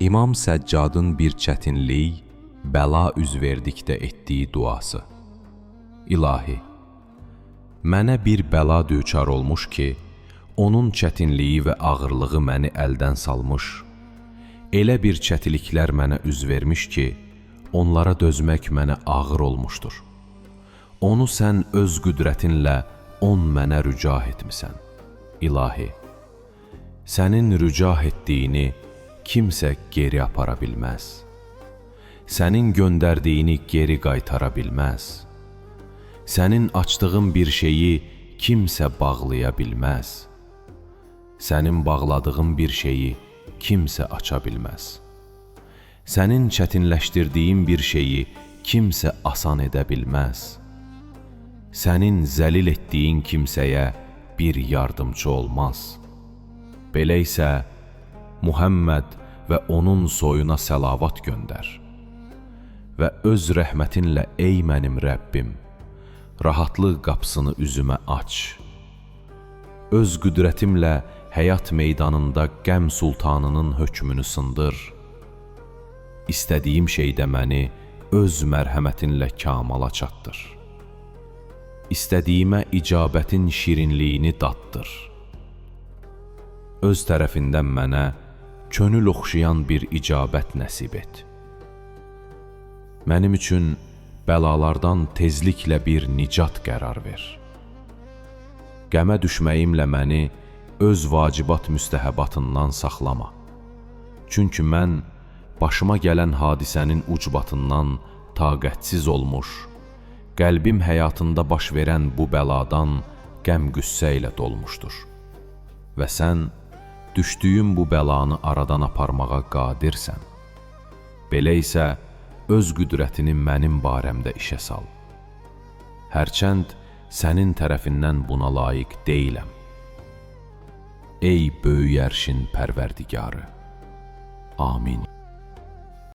İmam Səccadın bir çətinlik, bəla üz verdikdə etdiyi duası. İlahi, mənə bir bəla düçar olmuş ki, onun çətinliyi və ağırlığı məni əldən salmış, elə bir çətinliklər mənə üz vermiş ki, onlara dözmək mənə ağır olmuşdur. Onu sən öz qüdrətinlə mənə rücah etmisən. İlahi, sənin rücah etdiyini kimsə geri apara bilməz. Sənin göndərdiyini geri qaytara bilməz. Sənin açdığın bir şeyi kimsə bağlaya bilməz. Sənin bağladığın bir şeyi kimsə aça bilməz. Sənin çətinləşdirdiyin bir şeyi kimsə asan edə bilməz. Sənin zəlil etdiyin kimsəyə bir yardımcı olmaz. Belə isə Muhammed və onun soyuna səlavat göndər və öz rəhmətinlə ey mənim Rəbbim, rahatlıq qapısını üzümə aç. Öz qüdrətimlə həyat meydanında qəm sultanının hökmünü sındır. İstədiyim şeydə məni öz mərhəmətinlə kamala çatdır. İstədiyimə icabətin şirinliyini daddır. Öz tərəfindən mənə könül oxşayan bir icabət nəsib et. Mənim üçün bəlalardan tezliklə bir nicat qərar ver. Qəmə düşməyimlə məni öz vacibat müstəhəbatından saxlama. Çünki mən başıma gələn hadisənin ucbatından taqətsiz olmuş, qəlbim həyatında baş verən bu bəladan qəm-qüssə ilə dolmuşdur. Və sən düşdüyüm bu bəlanı aradan aparmağa qadirsən. Belə isə öz qüdrətini mənim barəmdə işə sal. Hərçənd sənin tərəfindən buna layiq deyiləm. Ey böyük ərşin pərverdigarı. Amin.